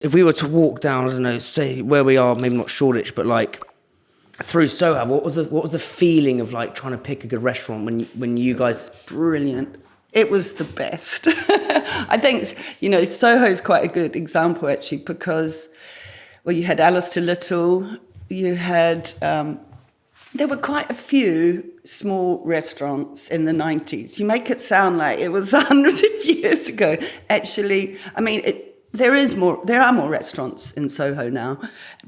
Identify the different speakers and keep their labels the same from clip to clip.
Speaker 1: If we were to walk down, I don't know, say where we are, maybe not Shoreditch, but like through Soho, what was the feeling of like trying to pick a good restaurant when you guys?
Speaker 2: Brilliant. It was the best. I think, Soho's quite a good example actually because, well, you had Alistair Little, you had, there were quite a few small restaurants in the 90s. You make it sound like it was 100 years ago. Actually, I mean, there are more restaurants in Soho now,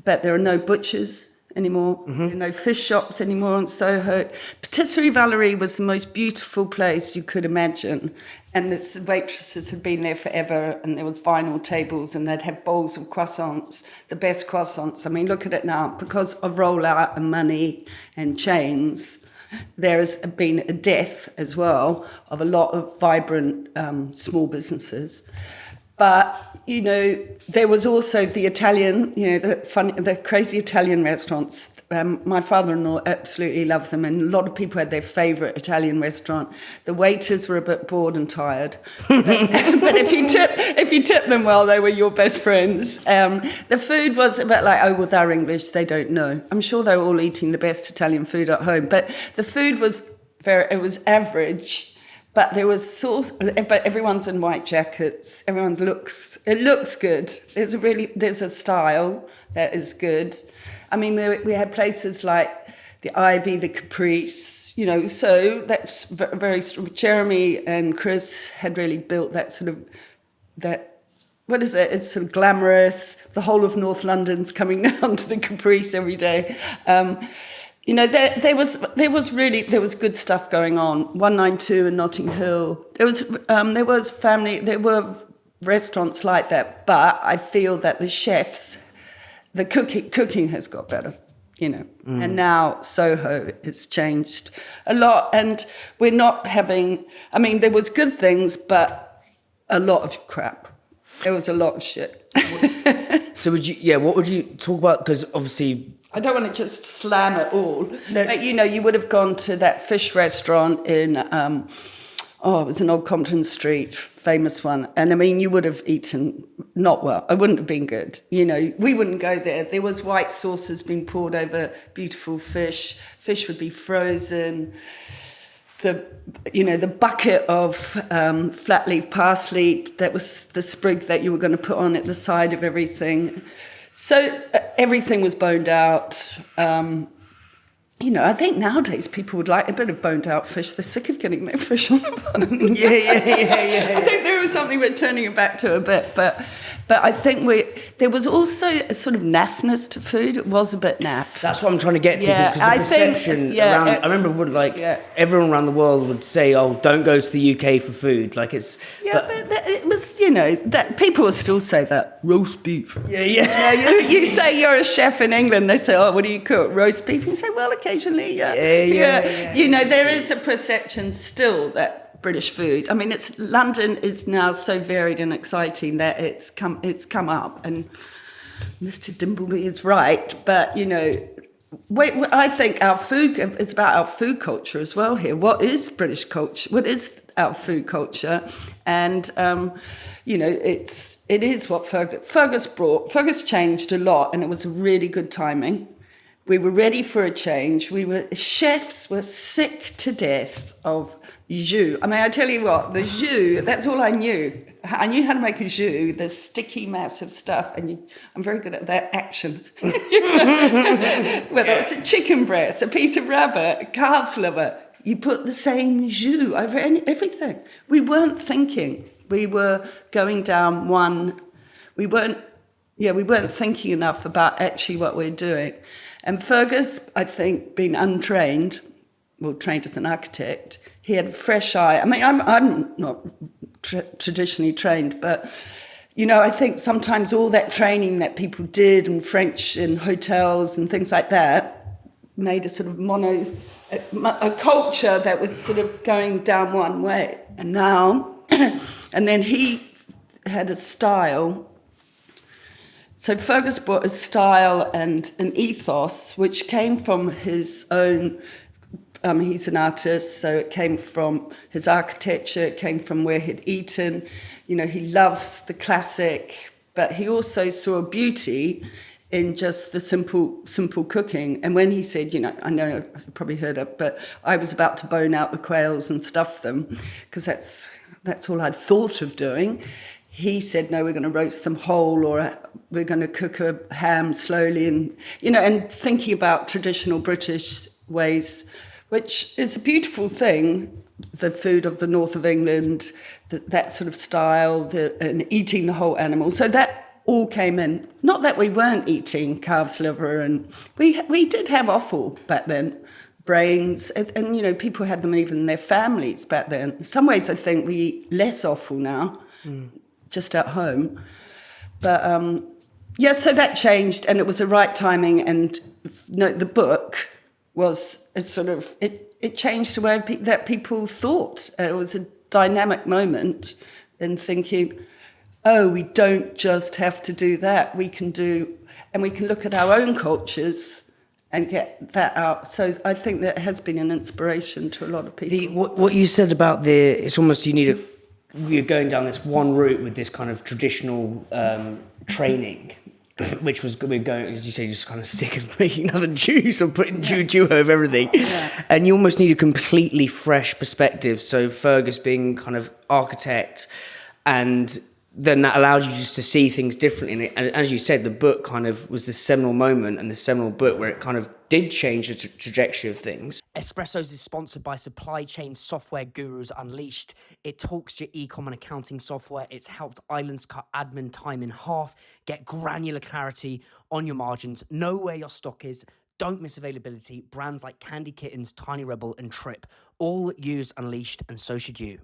Speaker 2: but there are no butchers anymore. Mm-hmm. There are no fish shops anymore in Soho. Patisserie Valerie was the most beautiful place you could imagine. And the waitresses had been there forever, and there was vinyl tables, and they'd have bowls of croissants, the best croissants. I mean, look at it now. Because of rollout and money and chains, there has been a death as well of a lot of vibrant small businesses. But, there was also the Italian, the crazy Italian restaurants. My father-in-law absolutely loved them, and a lot of people had their favourite Italian restaurant. The waiters were a bit bored and tired, but if you tip them well, they were your best friends. The food was a bit like, well, they're English, they don't know. I'm sure they were all eating the best Italian food at home, but the food was it was average. But there was but everyone's in white jackets. It looks good. There's a style that is good. I mean, we had places like the Ivy, the Caprice, so that's very strong. Jeremy and Chris had really built that what is it? It's sort of glamorous. The whole of North London's coming down to the Caprice every day. There was good stuff going on. 192 in Notting Hill. There were restaurants like that, but I feel that the chefs, the cooking has got better, And now Soho has changed a lot, and we're not having. I mean, there was good things, but a lot of crap. There was a lot of shit.
Speaker 1: So what would you talk about? Because obviously,
Speaker 2: I don't want to just slam it all. No. But, you would have gone to that fish restaurant in, it was in Old Compton Street, famous one. And, I mean, you would have eaten not well. It wouldn't have been good. We wouldn't go there. There was white sauces being poured over beautiful fish. Fish would be frozen. The bucket of flat leaf parsley, that was the sprig that you were going to put on at the side of everything. So everything was boned out. I think nowadays people would like a bit of boned out fish. They're sick of getting their fish on the bone. Yeah. I think there was something we're turning it back to a bit, but I think there was also a sort of naffness to food. It was a bit naff.
Speaker 1: That's what I'm trying to get to, because the perception around. I remember everyone around the world would say, "Oh, don't go to the UK for food." Like it's.
Speaker 2: Yeah, but it was, that people will still say that roast beef.
Speaker 1: Yeah.
Speaker 2: You say you're a chef in England, they say, "Oh, what do you cook? Roast beef?" You say, "Well, occasionally, yeah." There is a perception still that British food. I mean, London is now so varied and exciting that it's come up, and Mr. Dimbleby is right. But I think our food, it's about our food culture as well here. What is British culture? What is our food culture? And it is what Fergus brought. Fergus changed a lot, and it was really good timing. We were ready for a change. Chefs were sick to death of jus. I mean, I tell you what, the jus, that's all I knew. I knew how to make a jus, the sticky, massive stuff, and I'm very good at that action. Whether it's a chicken breast, a piece of rabbit, a calf's liver, you put the same jus over everything. We weren't thinking. We were going down one. We weren't thinking enough about actually what we're doing. And Fergus, I think, being untrained, trained as an architect, he had a fresh eye. I mean, I'm not traditionally trained, but, I think sometimes all that training that people did in French in hotels and things like that made a sort of a culture that was sort of going down one way. And now, and then he had a style. So Fergus brought a style and an ethos, which came from his own. He's an artist, so it came from his architecture. It came from where he'd eaten. He loves the classic but he also saw a beauty in just the simple cooking. And when he said, I know you've probably heard it, but I was about to bone out the quails and stuff them, because that's all I'd thought of doing. He said, no, we're going to roast them whole, or we're going to cook a ham slowly, and thinking about traditional British ways, which is a beautiful thing, the food of the north of England, that sort of style, and eating the whole animal. So that all came in. Not that we weren't eating calf's liver, and we did have offal back then, brains, and people had them even in their families back then. In some ways, I think we eat less offal now, just at home. But so that changed, and it was the right timing. And the book was it changed the way that people thought. It was a dynamic moment in thinking, oh, we don't just have to do that. We can look at our own cultures and get that out. So I think that has been an inspiration to a lot of people.
Speaker 1: What you said about it's almost you're going down this one route with this kind of traditional training, which was we're going, as you say, just kind of sick of making another juice or putting Jew over everything. Yeah. And you almost need a completely fresh perspective. So Fergus being kind of architect, and then that allowed you just to see things differently. And as you said, the book kind of was the seminal moment and the seminal book where it kind of did change the trajectory of things. Espressos is sponsored by supply chain software gurus Unleashed. It talks to your e-com and accounting software. It's helped Islands cut admin time in half, get granular clarity on your margins, know where your stock is, don't miss availability. Brands like Candy Kittens, Tiny Rebel and Trip all use Unleashed, and so should you.